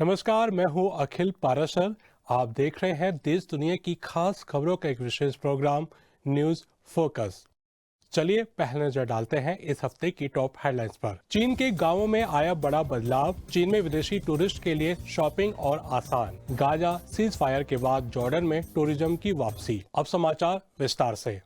नमस्कार, मैं हूं अखिल पाराशर। आप देख रहे हैं देश दुनिया की खास खबरों का एक विशेष प्रोग्राम न्यूज फोकस। चलिए पहले नजर डालते हैं इस हफ्ते की टॉप हेडलाइंस पर। चीन के गांवों में आया बड़ा बदलाव, चीन में विदेशी टूरिस्ट के लिए शॉपिंग और आसान। गाजा सीज फायर के बाद जॉर्डन में टूरिज्म की वापसी। अब समाचार विस्तार से।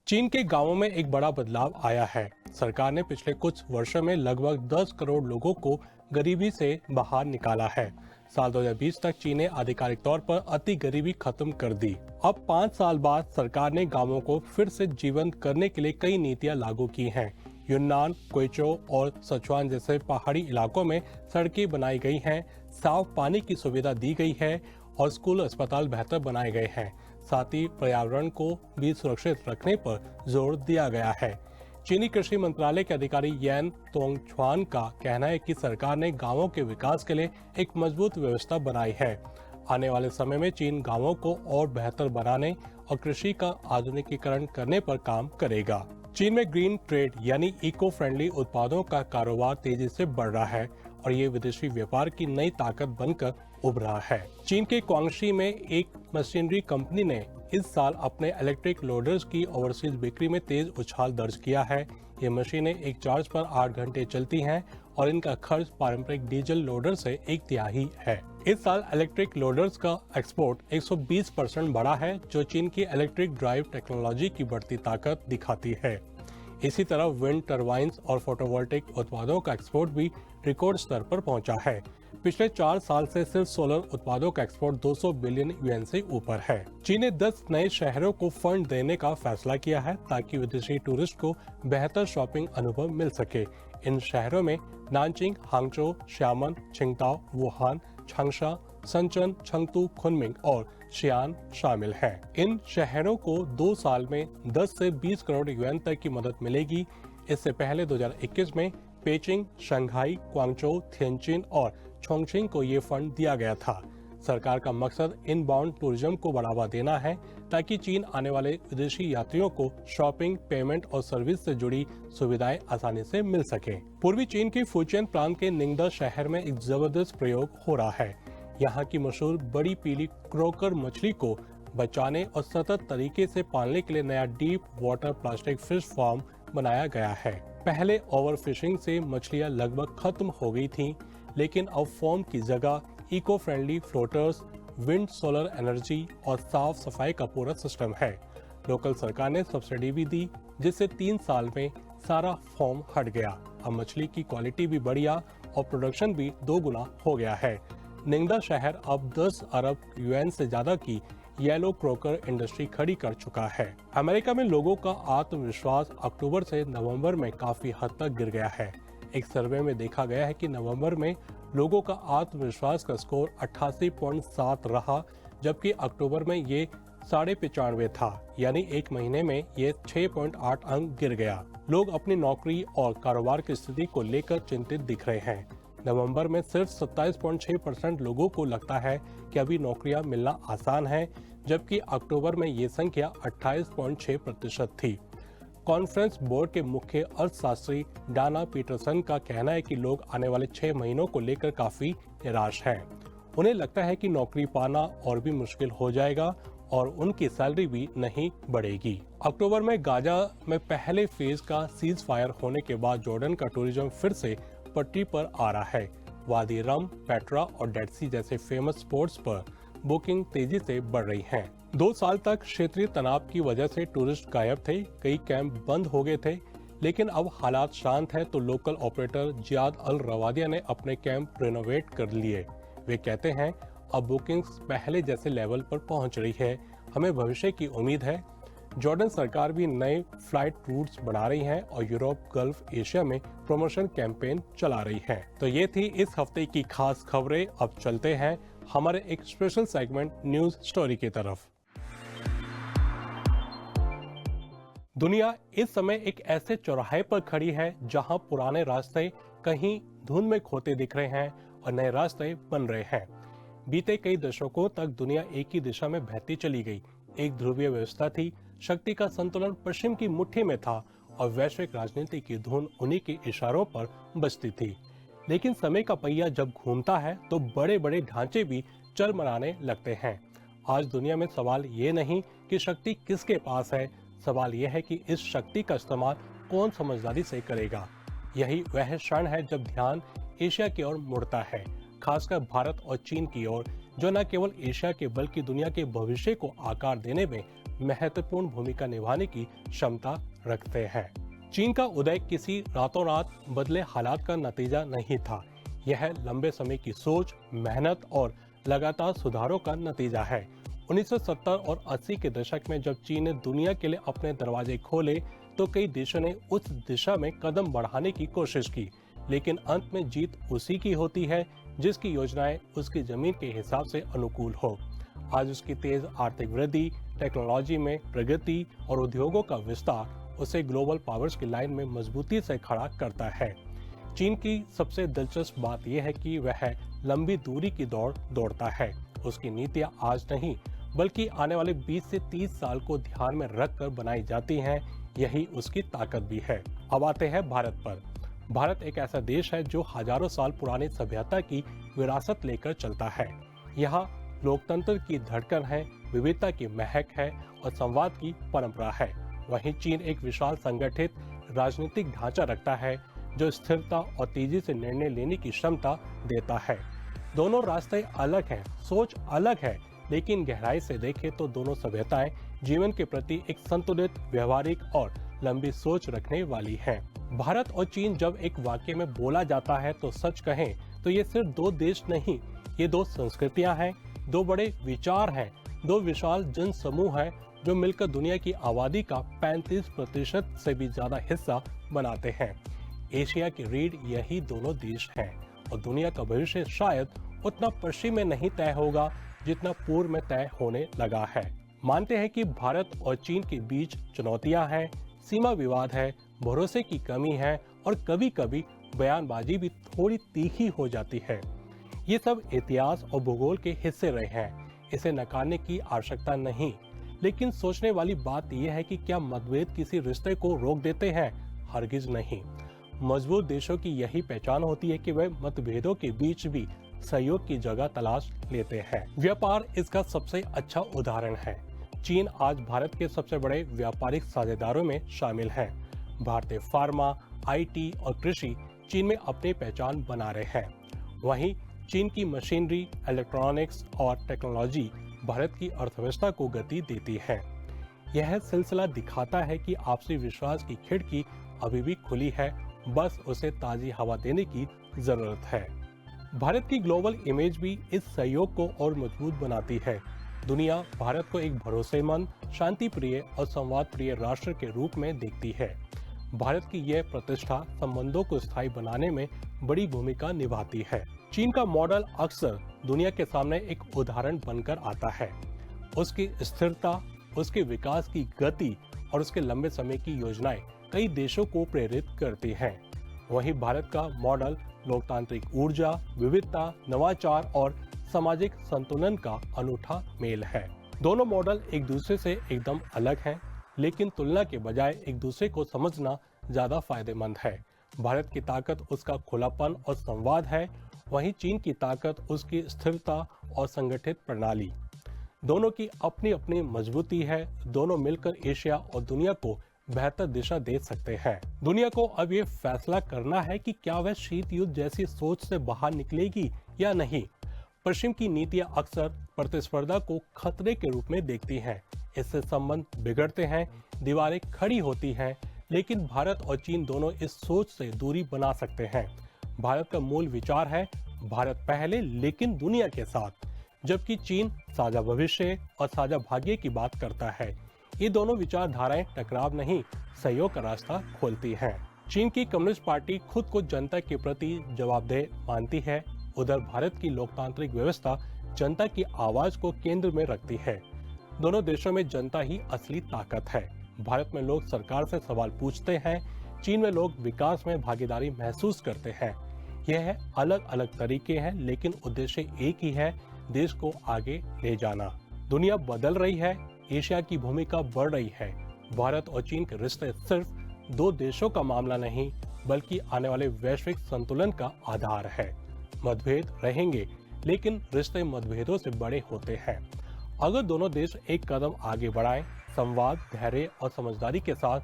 चीन के गांवों में एक बड़ा बदलाव आया है। सरकार ने पिछले कुछ वर्षों में लगभग 10 करोड़ लोगों को गरीबी से बाहर निकाला है। साल 2020 तक चीन ने आधिकारिक तौर पर अति गरीबी खत्म कर दी। अब 5 साल बाद सरकार ने गांवों को फिर से जीवंत करने के लिए कई नीतियां लागू की हैं। यूनान, क्वेचो और सचुआन जैसे पहाड़ी इलाकों में सड़कें बनाई गई हैं, साफ पानी की सुविधा दी गई है और स्कूल अस्पताल बेहतर बनाए गए हैं। साथ ही पर्यावरण को भी सुरक्षित रखने पर जोर दिया गया है। चीनी कृषि मंत्रालय के अधिकारी यान तोंगछुआन का कहना है कि सरकार ने गांवों के विकास के लिए एक मजबूत व्यवस्था बनाई है। आने वाले समय में चीन गांवों को और बेहतर बनाने और कृषि का आधुनिकीकरण करने पर काम करेगा। चीन में ग्रीन ट्रेड यानी इको फ्रेंडली उत्पादों का कारोबार तेजी से बढ़ रहा है और ये विदेशी व्यापार की नई ताकत बनकर उभर रहा है। चीन के क्वांगशी में एक मशीनरी कंपनी ने इस साल अपने इलेक्ट्रिक लोडर्स की ओवरसीज बिक्री में तेज उछाल दर्ज किया है। ये मशीनें एक चार्ज पर 8 घंटे चलती हैं और इनका खर्च पारंपरिक डीजल लोडर से 1/3 है। इस साल इलेक्ट्रिक लोडर्स का एक्सपोर्ट 120% बढ़ा है, जो चीन की इलेक्ट्रिक ड्राइव टेक्नोलॉजी की बढ़ती ताकत दिखाती है। इसी तरह विंड टरबाइन्स और फोटोवोल्टिक उत्पादों का एक्सपोर्ट भी रिकॉर्ड स्तर पर पहुंचा है। पिछले 4 साल से सिर्फ सोलर उत्पादों का एक्सपोर्ट 200 बिलियन युएन से ऊपर है। चीन ने 10 नए शहरों को फंड देने का फैसला किया है ताकि विदेशी टूरिस्ट को बेहतर शॉपिंग अनुभव मिल सके। इन शहरों में नानचिंग, हांगझो, श्यामन, छिंगताओ, वुहान, छांगशा, सनचन, छंगतू, खुनमिंग और शियान शामिल हैं। इन शहरों को 2 साल में 10 से 20 करोड़ युएन तक की मदद मिलेगी। इससे पहले 2021 में पेचिंग, शंघाई, क्वांगचो, थिएनचिन और चोंगचिंग को ये फंड दिया गया था। सरकार का मकसद इनबाउंड टूरिज्म को बढ़ावा देना है ताकि चीन आने वाले विदेशी यात्रियों को शॉपिंग, पेमेंट और सर्विस से जुड़ी सुविधाएं आसानी से मिल सके। पूर्वी चीन के फुजियन प्रांत के निंगदा शहर में एक जबरदस्त प्रयोग हो रहा है। यहाँ की मशहूर बड़ी पीली क्रोकर मछली को बचाने और सतत तरीके से पालने के लिए नया deep water plastic fish farm बनाया गया है। पहले ओवरफिशिंग से मछलियां लगभग खत्म हो गई थीं, लेकिन अब फार्म की जगह eco friendly floaters, wind solar energy और साफ सफाई का पूरा सिस्टम है। लोकल सरकार ने सब्सिडी भी दी, जिससे 3 साल में सारा फार्म हट गया। अब मछली की क्वालिटी भी बढ़िया और प्रोडक्शन भी 2 गुना हो गया है। निंगदा शहर अब 10 अरब युएन से ज्यादा की येलो क्रोकर इंडस्ट्री खड़ी कर चुका है। अमेरिका में लोगों का आत्मविश्वास अक्टूबर से नवंबर में काफी हद तक गिर गया है। एक सर्वे में देखा गया है कि नवंबर में लोगों का आत्मविश्वास का स्कोर 88.7 रहा, जबकि अक्टूबर में ये 95.5 था, यानी एक महीने में ये 6.8 अंक गिर गया। लोग अपनी नौकरी और कारोबार की स्थिति को लेकर चिंतित दिख रहे हैं। नवंबर में सिर्फ 27.6% लोगों को लगता है कि अभी नौकरियां मिलना आसान है, जबकि अक्टूबर में ये संख्या 28.6% थी। कॉन्फ्रेंस बोर्ड के मुख्य अर्थशास्त्री डाना पीटरसन का कहना है कि लोग आने वाले 6 महीनों को लेकर काफी निराश हैं। उन्हें लगता है कि नौकरी पाना और भी मुश्किल हो जाएगा और उनकी सैलरी भी नहीं बढ़ेगी। अक्टूबर में गाजा में पहले फेज का सीज फायर होने के बाद जॉर्डन का टूरिज्म फिर से पटरी पर आ रहा है। वादी रम, पेट्रा और डेड सी जैसे फेमस स्पॉट्स पर बुकिंग तेजी से बढ़ रही है। 2 साल तक क्षेत्रीय तनाव की वजह से टूरिस्ट गायब थे, कई कैंप बंद हो गए थे, लेकिन अब हालात शांत है तो लोकल ऑपरेटर जियाद अल रवादिया ने अपने कैंप रिनोवेट कर लिए। वे कहते हैं अब बुकिंग्स पहले जैसे लेवल पर पहुंच रही है, हमें भविष्य की उम्मीद है। जॉर्डन सरकार भी नए फ्लाइट रूट्स बना रही है और यूरोप, गल्फ एशिया में प्रमोशन कैंपेन चला रही है। तो ये थी इस हफ्ते की खास खबरें। अब चलते हैं हमारे एक स्पेशल सेगमेंट न्यूज स्टोरी की तरफ। दुनिया इस समय एक ऐसे चौराहे पर खड़ी है जहां पुराने रास्ते कहीं धुंध में खोते दिख रहे हैं और नए रास्ते बन रहे हैं। बीते कई दशकों तक दुनिया एक ही दिशा में बहती चली गई। एक ध्रुवीय व्यवस्था थी, शक्ति का संतुलन पश्चिम की मुट्ठी में था और वैश्विक राजनीति की धुन उन्हीं के इशारों पर बजती थी। लेकिन समय का पहिया जब घूमता है तो बड़े बड़े ढांचे भी चरमराने लगते हैं। आज दुनिया में सवाल ये नहीं कि शक्ति किसके पास है, सवाल यह है कि इस शक्ति का इस्तेमाल कौन समझदारी से करेगा। यही वह क्षण है जब ध्यान एशिया की ओर मुड़ता है, खासकर भारत और चीन की ओर, जो न केवल एशिया के बल्कि दुनिया के भविष्य को आकार देने में महत्वपूर्ण भूमिका निभाने की क्षमता रखते हैं। चीन का उदय किसी रातों रात बदले हालात का नतीजा नहीं था। यह लंबे समय की सोच, मेहनत और लगातार सुधारों का नतीजा है। 1970 और 80 के दशक में जब चीन ने दुनिया के लिए अपने दरवाजे खोले तो कई देशों ने उस दिशा में कदम बढ़ाने की कोशिश की, लेकिन अंत में जीत उसी की होती है जिसकी योजनाएं उसकी जमीन के हिसाब से अनुकूल हो। आज उसकी तेज आर्थिक वृद्धि, टेक्नोलॉजी में प्रगति और उद्योगों का विस्तार उसे ग्लोबल पावर्स की लाइन में मजबूती से खड़ा करता है। चीन की सबसे दिलचस्प बात यह है कि वह लंबी दूरी की दौड़ दौड़ता है। उसकी नीतियां आज नहीं बल्कि आने वाले 20 से 30 साल को ध्यान में रखकर बनाई जाती हैं। यही उसकी ताकत भी है। अब आते हैं भारत पर। भारत एक ऐसा देश है जो हजारों साल पुरानी सभ्यता की विरासत लेकर चलता है। यहाँ लोकतंत्र की धड़कन है, विविधता की महक है और संवाद की परंपरा है। वहीं चीन एक विशाल संगठित राजनीतिक ढांचा रखता है जो स्थिरता और तेजी से निर्णय लेने की क्षमता देता है। दोनों रास्ते अलग हैं, सोच अलग है, लेकिन गहराई से देखें तो दोनों सभ्यताएं जीवन के प्रति एक संतुलित, व्यवहारिक और लंबी सोच रखने वाली हैं। भारत और चीन जब एक वाक्य में बोला जाता है तो सच कहें तो ये सिर्फ दो देश नहीं, ये दो संस्कृतियां हैं, दो बड़े विचार हैं, दो विशाल जन समूह हैं जो मिलकर दुनिया की आबादी का 35% से भी ज्यादा हिस्सा बनाते हैं। एशिया की रीढ़ यही दोनों देश हैं और दुनिया का भविष्य शायद उतना पश्चिम में नहीं तय होगा जितना पूर्व में तय होने लगा है। मानते हैं कि भारत और चीन के बीच चुनौतियां हैं, सीमा विवाद है, भरोसे की कमी है और कभी कभी बयानबाजी भी थोड़ी तीखी हो जाती है। ये सब इतिहास और भूगोल के हिस्से रहे हैं, इसे नकारने की आवश्यकता नहीं। लेकिन सोचने वाली बात यह है कि क्या मतभेद किसी रिश्ते को रोक देते हैं? हरगिज नहीं। मजबूत देशों की यही पहचान होती है कि वे मतभेदों के बीच भी सहयोग की जगह तलाश लेते हैं। व्यापार इसका सबसे अच्छा उदाहरण है। चीन आज भारत के सबसे बड़े व्यापारिक साझेदारों में शामिल है। भारतीय फार्मा, IT और कृषि चीन में अपनी पहचान बना रहे हैं। वहीं चीन की मशीनरी, इलेक्ट्रॉनिक्स और टेक्नोलॉजी भारत की अर्थव्यवस्था को गति देती है। यह सिलसिला दिखाता है कि आपसी विश्वास की खिड़की अभी भी खुली है, बस उसे ताजी हवा देने की जरूरत है। भारत की ग्लोबल इमेज भी इस सहयोग को और मजबूत बनाती है। दुनिया भारत को एक भरोसेमंद, शांति प्रिय और संवाद प्रिय राष्ट्र के रूप में देखती है। भारत की यह प्रतिष्ठा संबंधों को स्थायी बनाने में बड़ी भूमिका निभाती है। चीन का मॉडल अक्सर दुनिया के सामने एक उदाहरण बनकर आता है। उसकी स्थिरता, उसके विकास की गति और उसके लंबे समय की योजनाएं कई देशों को प्रेरित करती हैं। वहीं भारत का मॉडल लोकतांत्रिक ऊर्जा, विविधता, नवाचार और सामाजिक संतुलन का अनूठा मेल है। दोनों मॉडल एक दूसरे से एकदम अलग हैं, लेकिन तुलना के बजाय एक दूसरे को समझना ज्यादा फायदेमंद है। भारत की ताकत उसका खुलापन और संवाद है, वहीं चीन की ताकत उसकी स्थिरता और संगठित प्रणाली। दोनों की अपनी अपनी मजबूती है। दोनों मिलकर एशिया और दुनिया को बेहतर दिशा दे सकते हैं। दुनिया को अब ये फैसला करना है कि क्या वह शीत युद्ध जैसी सोच से बाहर निकलेगी या नहीं। पश्चिम की नीतियां अक्सर प्रतिस्पर्धा को खतरे के रूप में देखती हैं। इससे संबंध बिगड़ते हैं, दीवारें खड़ी होती हैं, लेकिन भारत और चीन दोनों इस सोच से दूरी बना सकते हैं। भारत का मूल विचार है भारत पहले लेकिन दुनिया के साथ, जबकि चीन साझा भविष्य और साझा भाग्य की बात करता है। ये दोनों विचारधाराएं टकराव नहीं, सहयोग का रास्ता खोलती हैं। चीन की कम्युनिस्ट पार्टी खुद को जनता के प्रति जवाबदेह मानती है। उधर भारत की लोकतांत्रिक व्यवस्था जनता की आवाज को केंद्र में रखती है। दोनों देशों में जनता ही असली ताकत है। भारत में लोग सरकार से सवाल पूछते हैं, चीन में लोग विकास में भागीदारी महसूस करते हैं। यह अलग अलग तरीके हैं, लेकिन उद्देश्य एक ही है, देश को आगे ले जाना। दुनिया बदल रही है, एशिया की भूमिका बढ़ रही है। भारत और चीन के रिश्ते सिर्फ दो देशों का मामला नहीं, बल्कि आने वाले वैश्विक संतुलन का आधार है। मतभेद रहेंगे, लेकिन रिश्ते मतभेदों से बड़े होते हैं। अगर दोनों देश एक कदम आगे बढ़ाएं, संवाद, धैर्य और समझदारी के साथ,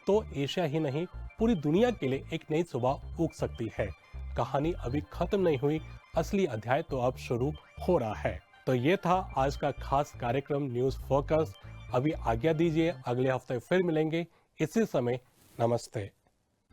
तो एशिया ही नहीं पूरी दुनिया के लिए एक नई सुबह उग सकती है। कहानी अभी खत्म नहीं हुई, असली अध्याय तो अब शुरू हो रहा है। तो ये था आज का खास कार्यक्रम न्यूज़ फोकस। अभी आज्ञा दीजिए, अगले हफ्ते फिर मिलेंगे इसी समय। नमस्ते।